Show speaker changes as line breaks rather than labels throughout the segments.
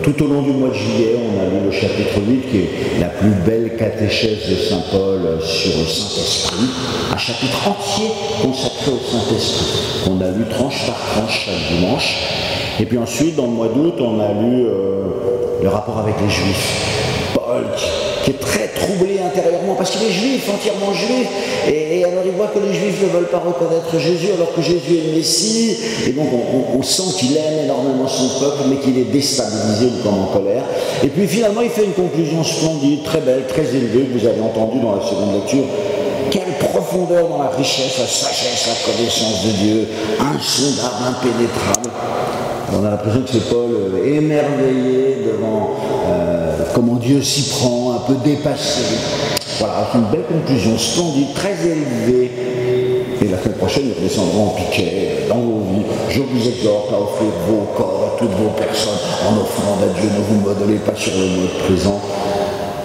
tout au long du mois de juillet, on a lu le chapitre 8, qui est la plus belle catéchèse de Saint Paul sur le Saint-Esprit, un chapitre entier consacré au Saint-Esprit, qu'on a lu tranche par tranche chaque dimanche. Et puis ensuite, dans le mois d'août, on a lu le rapport avec les Juifs. Paul, qui est très troublé intérieurement, parce qu'il est juif, entièrement juif, et alors il voit que les Juifs ne veulent pas reconnaître Jésus, alors que Jésus est le Messie, et donc on sent qu'il aime énormément son peuple, mais qu'il est déstabilisé ou comme en colère. Et puis finalement, il fait une conclusion splendide, très belle, très élevée, que vous avez entendu dans la seconde lecture. Quelle profondeur dans la richesse, la sagesse, la connaissance de Dieu, insondable, impénétrable. On a l'impression que c'est Paul émerveillé devant comment Dieu s'y prend, un peu dépassé. Voilà, c'est une belle conclusion, splendide, très élevée. Et la semaine prochaine, nous descendrons en piquet dans vos vies. Je vous exhorte à offrir vos corps à toutes vos personnes en offrande à Dieu. Ne vous modelez pas sur le mode présent.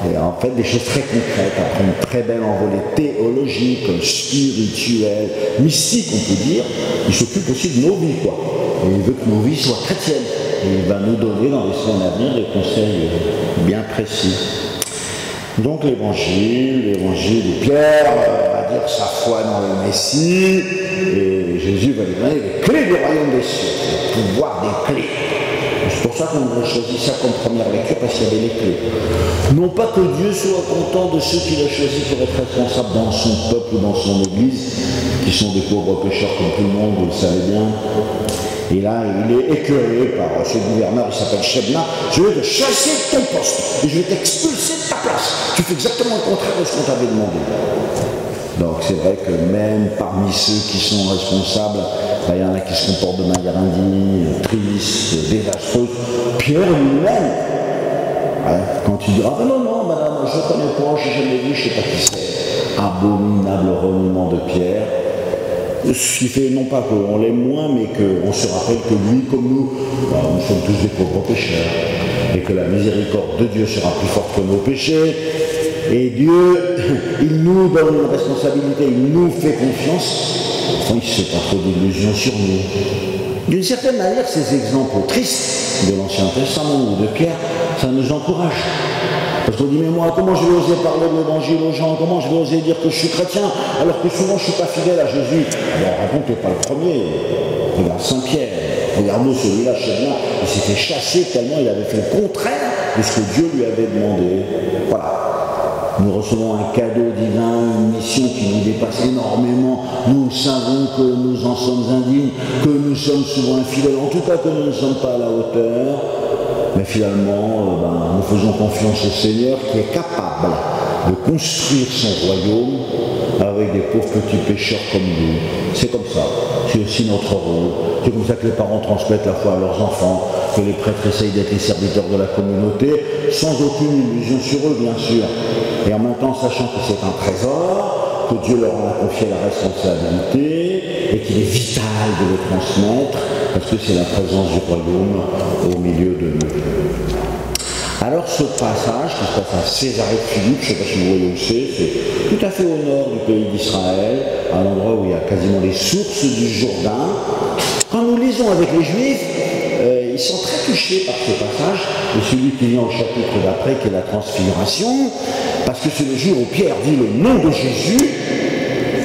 Et en fait, des choses très concrètes, après une très belle envolée théologique, spirituelle, mystique, on peut dire. Il s'occupe aussi de nos vies, quoi. Et il veut que nos vies soient chrétiennes. Et il va nous donner dans les semaines à venir des conseils bien précis. Donc l'évangile de Pierre va dire sa foi dans le Messie, et Jésus va lui donner les clés du royaume des cieux, le pouvoir des clés. C'est pour ça qu'on a choisi ça comme première lecture, parce qu'il y avait les clés. Non pas que Dieu soit content de ceux qu'il a choisis pour être responsables dans son peuple ou dans son église, qui sont des pauvres pécheurs comme tout le monde, vous le savez bien. Et là, il est écœuré par ce gouverneur, il s'appelle Shebna. Je vais te chasser de ton poste et je vais t'expulser de ta place. Tu fais exactement le contraire de ce qu'on t'avait demandé. Donc c'est vrai que même parmi ceux qui sont responsables, il y en a qui se comportent de manière indigne, triste, désastreuse. Pierre lui-même, quand il dira « Non, madame, je ne connais pas, je n'ai jamais vu, je ne sais pas qui c'est ». Abominable reniement de Pierre. Ce qui fait non pas qu'on l'aime moins, mais qu'on se rappelle que lui, comme nous, nous sommes tous des pauvres pécheurs, et que la miséricorde de Dieu sera plus forte que nos péchés, et Dieu, il nous donne une responsabilité, il nous fait confiance, enfin, il ne se fait pas trop d'illusions sur nous. D'une certaine manière, ces exemples tristes de l'Ancien Testament ou de Pierre, ça nous encourage. Parce qu'on dit, mais moi, comment je vais oser parler de l'évangile aux gens? Comment je vais oser dire que je suis chrétien, alors que souvent je ne suis pas fidèle à Jésus? Alors, raconte, tu n'es pas le premier. Regarde Saint-Pierre, regarde-nous celui-là, Shebna, il s'est fait chasser tellement il avait fait le contraire de ce que Dieu lui avait demandé. Voilà. Nous recevons un cadeau divin, une mission qui nous dépasse énormément. Nous savons que nous en sommes indignes, que nous sommes souvent infidèles, en tout cas que nous ne sommes pas à la hauteur. Mais finalement, nous faisons confiance au Seigneur qui est capable de construire son royaume avec des pauvres petits pécheurs comme nous. C'est comme ça, c'est aussi notre rôle. C'est comme ça que les parents transmettent la foi à leurs enfants, que les prêtres essayent d'être les serviteurs de la communauté, sans aucune illusion sur eux, bien sûr. Et en même temps, sachant que c'est un trésor, que Dieu leur en a confié la responsabilité, et qu'il est vital de le transmettre, parce que c'est la présence du royaume au milieu de nous. Alors ce passage qui se passe à Césarée de Philippe, je ne sais pas si vous voyez où c'est tout à fait au nord du pays d'Israël, à l'endroit où il y a quasiment les sources du Jourdain. Quand nous lisons avec les Juifs, ils sont très touchés par ce passage, et celui qui vient au chapitre d'après, qui est la transfiguration, parce que c'est le jour où Pierre dit le nom de Jésus.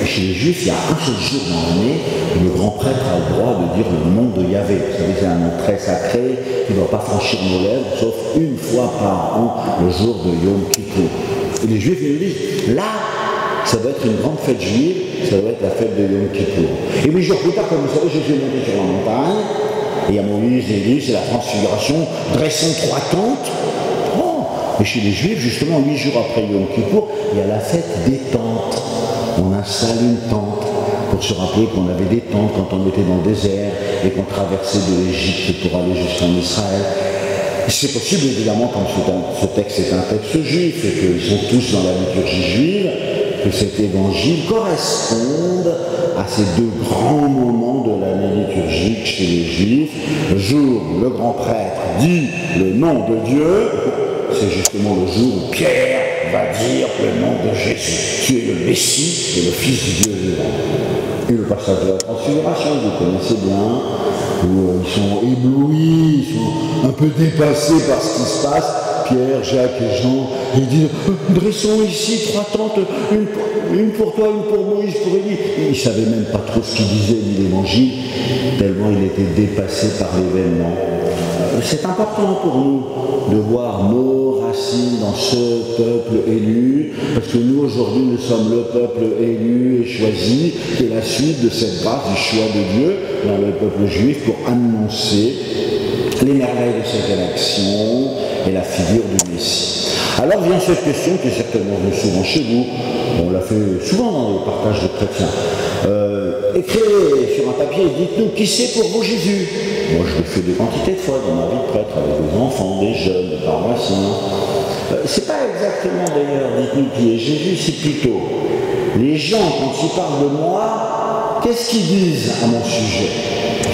Et chez les Juifs, il y a un seul jour dans l'année où le grand prêtre a le droit de dire le nom de Yahvé. Vous savez, c'est un nom très sacré qui ne doit pas franchir nos lèvres, sauf une fois par an, le jour de Yom Kippour. Et les Juifs, ils nous disent, là, ça doit être une grande fête juive, ça doit être la fête de Yom Kippour. Et 8 jours plus tard, comme vous savez, Jésus est monté sur la montagne, et il y a Moïse et Élie, c'est la transfiguration, dressons 3 tentes. Mais chez les Juifs, justement, 8 jours après Yom Kippour, il y a la fête des tentes. On installe une tente pour se rappeler qu'on avait des tentes quand on était dans le désert et qu'on traversait de l'Égypte pour aller jusqu'en Israël. C'est possible, évidemment, comme ce texte est un texte juif et qu'ils sont tous dans la liturgie juive, que cet évangile corresponde à ces 2 grands moments de l'année liturgique chez les Juifs. Le jour où le grand prêtre dit le nom de Dieu, c'est justement le jour où Pierre va dire le nom de Jésus. Tu es le Messie et le Fils du Dieu vivant. Et le passage de la transfiguration, vous connaissez bien, où ils sont éblouis, ils sont un peu dépassés par ce qui se passe. Pierre, Jacques et Jean, ils disent « Dressons ici 3 tentes, une pour toi, une pour Moïse, pour Élie. » Ils ne savaient même pas trop ce qu'ils disaient ni l'évangile, tellement il était dépassé par l'événement. C'est important pour nous de voir nos racines dans ce peuple élu, parce que nous aujourd'hui nous sommes le peuple élu et choisi, qui est la suite de cette grâce du choix de Dieu dans le peuple juif pour annoncer les merveilles de cette élection et la figure du Messie. Alors vient cette question qui est certainement venue souvent chez vous, on l'a fait souvent dans les partages de chrétiens. Écrivez sur un papier, dites-nous qui c'est pour vous Jésus. Moi je l'ai fait des quantités de fois dans ma vie de prêtre, avec des enfants, des jeunes, des paroissiens. C'est pas exactement d'ailleurs, dites-nous qui est Jésus, c'est plutôt les gens quand ils parlent de moi, qu'est-ce qu'ils disent à mon sujet?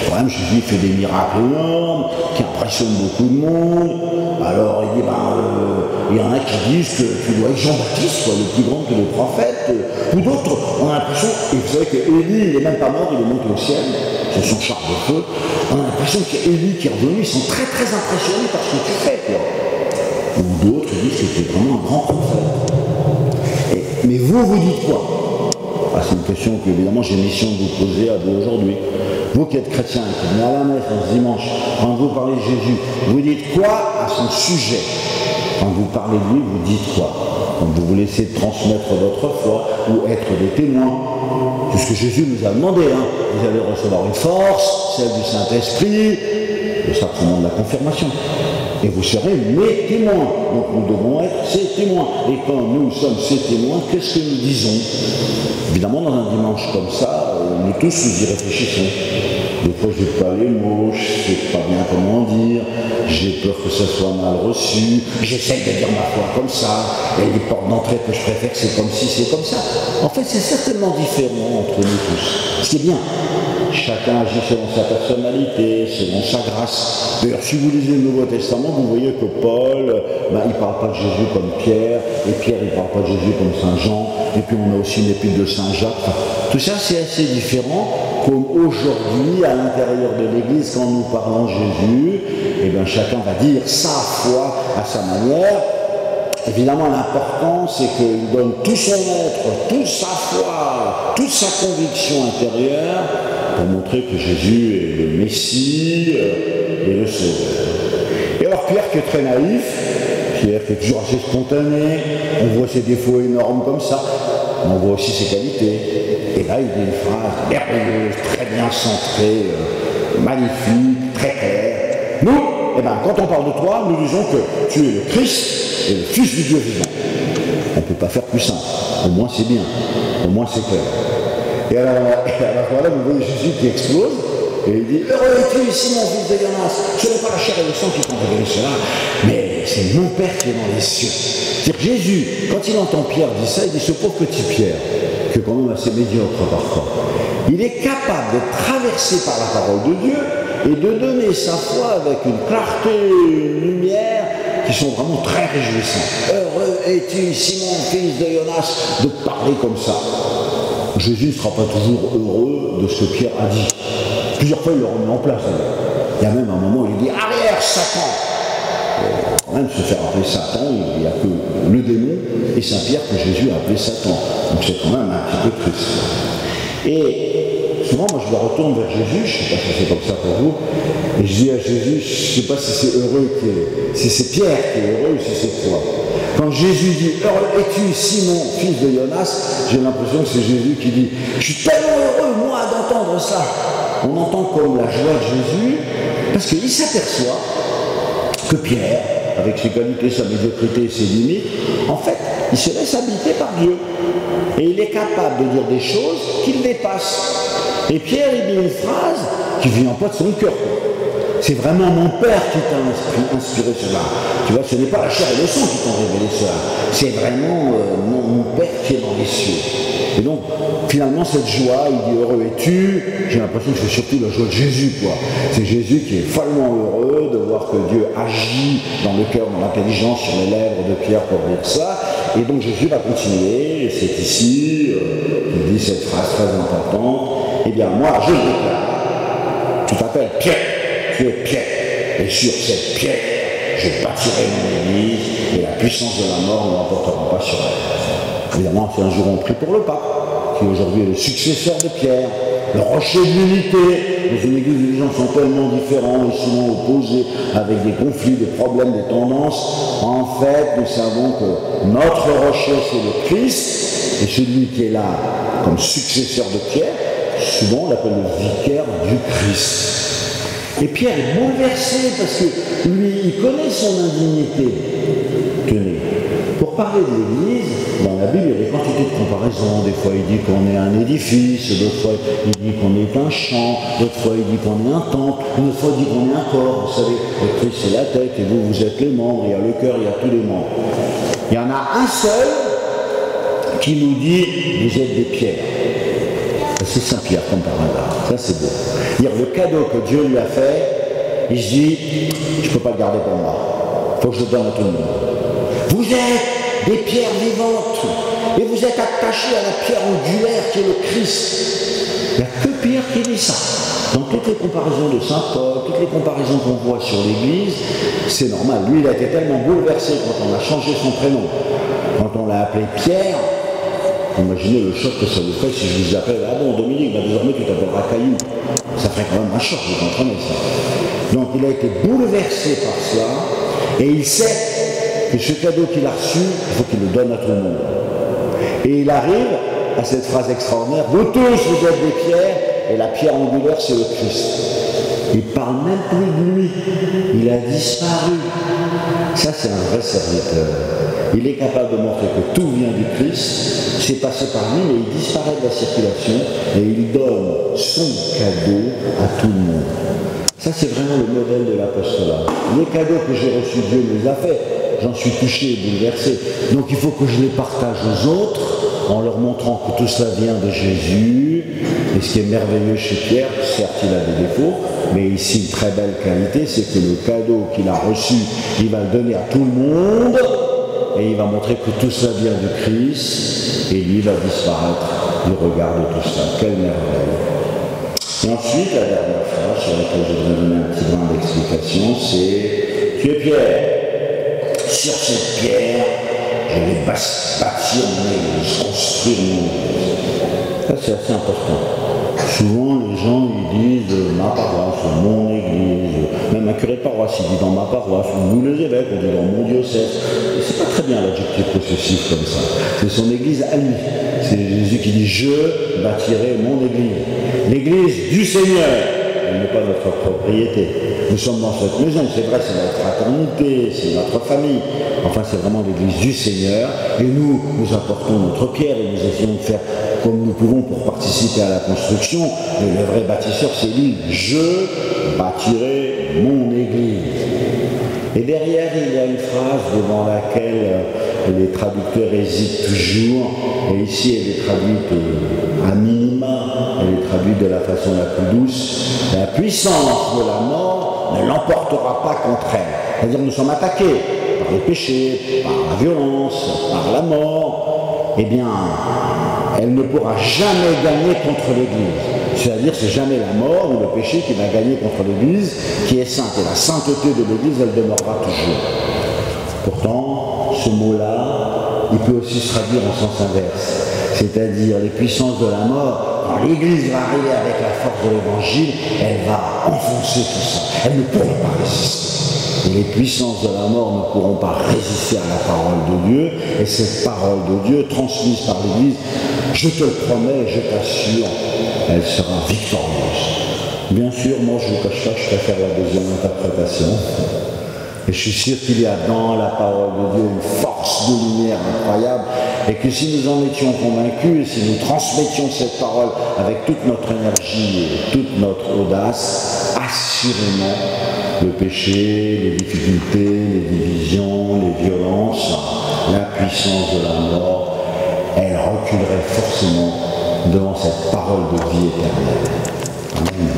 Quand même, Jésus fait des miracles énormes, qui impressionnent beaucoup de monde. Alors il dit, il y en a qui disent que tu dois être Jean-Baptiste, le plus grand que les prophètes, ou d'autres, on a l'impression, et vous savez que Élie, il n'est même pas mort, il est monté au ciel, c'est son char de feu, on a l'impression qu'il y a Élie qui est revenu, ils sont très très impressionnés par ce que tu fais, quoi. Ou d'autres disent que tu es vraiment un grand prophète. Mais vous dites quoi? C'est une question que, évidemment, j'ai mission de vous poser à vous aujourd'hui. Vous qui êtes chrétien, qui venez à la messe ce dimanche, quand vous parlez de Jésus, vous dites quoi à son sujet? Quand vous parlez de lui, vous dites quoi? Quand vous voulez essayer de transmettre votre foi ou être des témoins. C'est ce que Jésus nous a demandé. Vous allez recevoir une force, celle du Saint-Esprit, le sacrement de la confirmation. Et vous serez mes témoins. Donc nous devons être ces témoins. Et quand nous sommes ces témoins, qu'est-ce que nous disons? Évidemment, dans un dimanche comme ça, nous tous nous y réfléchissons. Des fois, je n'ai pas les mots, je ne sais pas bien comment dire, j'ai peur que ça soit mal reçu, j'essaie de dire ma foi comme ça, et les portes d'entrée que je préfère, c'est comme si, c'est comme ça. En fait, c'est certainement différent entre nous tous. C'est bien. Chacun agit selon sa personnalité, selon sa grâce. D'ailleurs, si vous lisez le Nouveau Testament, vous voyez que Paul, il ne parle pas de Jésus comme Pierre, et Pierre, il ne parle pas de Jésus comme Saint Jean, et puis on a aussi une épître de Saint Jacques. Tout ça, c'est assez différent, comme aujourd'hui, à l'intérieur de l'Église, quand nous parlons de Jésus, chacun va dire sa foi à sa manière. Évidemment, l'important, c'est qu'il donne tout son être, toute sa foi, toute sa conviction intérieure, pour montrer que Jésus est le Messie et le Sauveur. Et alors Pierre qui est très naïf, Pierre qui est toujours assez spontané, on voit ses défauts énormes comme ça, mais on voit aussi ses qualités. Et là il dit une phrase merveilleuse, très bien centrée, magnifique, très claire. Nous, quand on parle de toi, nous disons que tu es le Christ et le Fils du Dieu vivant. On ne peut pas faire plus simple, au moins c'est bien, au moins c'est clair. Et à la fois là, vous voyez Jésus qui explose, et il dit « Heureux es-tu ici, mon fils de Jonas, ce n'est pas la chair et le sang qui t'ont révélé cela, mais c'est mon Père qui est dans les cieux. » C'est-à-dire Jésus, quand il entend Pierre dire ça, il dit « Ce pauvre petit Pierre, qui est quand même assez médiocre parfois, il est capable d'être traversé par la parole de Dieu et de donner sa foi avec une clarté, une lumière qui sont vraiment très réjouissantes. Heureux es-tu, Simon, fils de Jonas, de parler comme ça. » Jésus ne sera pas toujours heureux de ce que Pierre a dit. Plusieurs fois, il le remet en place. Il y a même un moment où il dit « Arrière, Satan !» Quand même, se faire appeler Satan, il n'y a que le démon et Saint-Pierre que Jésus a appelé Satan. Donc c'est quand même un petit peu triste. Et souvent, moi, je me retourne vers Jésus, je ne sais pas si c'est comme ça pour vous, et je dis à Jésus, je ne sais pas si c'est heureux si c'est Pierre qui est heureux ou si c'est toi. Quand Jésus dit « Heureux es-tu, Simon, fils de Jonas », j'ai l'impression que c'est Jésus qui dit « Je suis tellement heureux, moi, d'entendre ça ». On entend comme la joie de Jésus, parce qu'il s'aperçoit que Pierre, avec ses qualités, sa médiocrité et ses limites, en fait, il se laisse habiter par Dieu. Et il est capable de dire des choses qui le dépassent. Et Pierre, il dit une phrase qui ne vient pas de son cœur. C'est vraiment mon Père qui t'a inspiré cela. Tu vois, ce n'est pas la chair et le sang qui t'ont révélé cela. C'est vraiment mon Père qui est dans les cieux. Et donc, finalement, cette joie, il dit « Heureux es-tu » j'ai l'impression que c'est surtout la joie de Jésus, quoi. C'est Jésus qui est follement heureux de voir que Dieu agit dans le cœur, dans l'intelligence, sur les lèvres de Pierre pour dire ça. Et donc, Jésus va continuer, et c'est ici, il dit cette phrase très importante. Eh bien, moi, je déclare tu t'appelles Pierre, tu es Pierre. Et sur cette pierre, je bâtirai mon église et la puissance de la mort ne l'emportera pas sur elle. Évidemment, c'est un jour on prie pour le pape, qui aujourd'hui est le successeur de Pierre, le rocher de l'unité. Dans une église où les gens sont tellement différents et souvent opposés, avec des conflits, des problèmes, des tendances. En fait, nous savons que notre rocher, c'est le Christ, et celui qui est là comme successeur de Pierre, souvent on l'appelle le vicaire du Christ. Et Pierre est bouleversé parce que lui, il connaît son indignité. Tenez, pour parler de l'Église, dans la Bible, il y a des quantités de comparaisons. Des fois, il dit qu'on est un édifice, d'autres fois, il dit qu'on est un champ, d'autres fois, il dit qu'on est un temple, une autre fois, il dit qu'on est un corps. Vous savez, le Christ, c'est la tête, et vous, vous êtes les membres, il y a le cœur, il y a tous les membres. Il y en a un seul qui nous dit, vous êtes des pierres. C'est Saint-Pierre, comme par hasard. Ça, c'est beau. Dire le cadeau que Dieu lui a fait, il se dit, je ne peux pas le garder pour moi. Il faut que je le donne à tout le monde. Vous êtes des pierres vivantes et vous êtes attachés à la pierre angulaire qui est le Christ. Il n'y a que Pierre qui dit ça. Dans toutes les comparaisons de Saint Paul, toutes les comparaisons qu'on voit sur l'Église, c'est normal. Lui, il a été tellement bouleversé quand on a changé son prénom, quand on l'a appelé Pierre. Imaginez le choc que ça vous fait si je vous appelle, ah bon Dominique, désormais tu t'appelleras Caillou. Ça ferait quand même un choc, vous comprenez ça. Donc il a été bouleversé par cela, et il sait que ce cadeau qu'il a reçu, il faut qu'il le donne à tout le monde. Et il arrive à cette phrase extraordinaire, vous tous vous êtes des pierres, et la pierre angulaire c'est le Christ. Il ne parle même plus de lui, il a disparu. Ça c'est un vrai serviteur. Il est capable de montrer que tout vient du Christ, c'est passé par lui, mais il disparaît de la circulation et il donne son cadeau à tout le monde. Ça, c'est vraiment le modèle de l'apostolat. Les cadeaux que j'ai reçus, Dieu me les a faits. J'en suis touché et bouleversé. Donc il faut que je les partage aux autres en leur montrant que tout cela vient de Jésus. Et ce qui est merveilleux chez Pierre, certes il a des défauts, mais ici une très belle qualité, c'est que le cadeau qu'il a reçu, il va le donner à tout le monde. Et il va montrer que tout cela vient du Christ, et lui va disparaître du regard de tout cela. Quelle merveille! Et ensuite, la dernière phrase sur laquelle je voudrais donner un petit brin d'explication, c'est « Tu es Pierre, sur cette pierre, je vais bâtir mon église, construire mon église. » Ça, c'est assez important. Souvent, les gens, ils disent « ma paroisse »,« mon église », même un curé de paroisse, il dit « dans ma paroisse », ou nous les évêques, on dit « dans mon diocèse ». C'est pas très bien l'adjectif possessif comme ça. C'est son église à lui. C'est Jésus qui dit « je bâtirai mon église ». L'église du Seigneur, elle n'est pas notre propriété. Nous sommes dans cette maison, c'est vrai, c'est notre fraternité, c'est notre famille. Enfin, c'est vraiment l'église du Seigneur. Et nous apportons notre pierre et nous essayons de faire comme nous pouvons pour participer à la construction. Et le vrai bâtisseur, c'est lui. Je bâtirai mon église. Et derrière, il y a une phrase devant laquelle les traducteurs hésitent toujours. Et ici, elle est traduite à minima, elle est traduite de la façon la plus douce. La puissance de la mort ne l'emportera pas contre elle. C'est-à-dire nous sommes attaqués par le péché, par la violence, par la mort. Eh bien, elle ne pourra jamais gagner contre l'Église. C'est-à-dire, c'est jamais la mort ou le péché qui va gagner contre l'Église, qui est sainte. Et la sainteté de l'Église, elle demeurera toujours. Pourtant, ce mot-là, il peut aussi se traduire en sens inverse. C'est-à-dire, les puissances de la mort, quand l'Église va arriver avec la force de l'Évangile, elle va enfoncer tout ça. Elle ne pourra pas résister. Et les puissances de la mort ne pourront pas résister à la parole de Dieu. Et cette parole de Dieu, transmise par l'Église, je te le promets, je t'assure, elle sera victorieuse. Bien sûr, moi je ne vous cache pas, je préfère la deuxième interprétation. Et je suis sûr qu'il y a dans la parole de Dieu une force de lumière incroyable. Et que si nous en étions convaincus, et si nous transmettions cette parole avec toute notre énergie et toute notre audace, assurément, le péché, les difficultés, les divisions, les violences, la puissance de la mort, elle reculerait forcément devant cette parole de vie éternelle. Amen.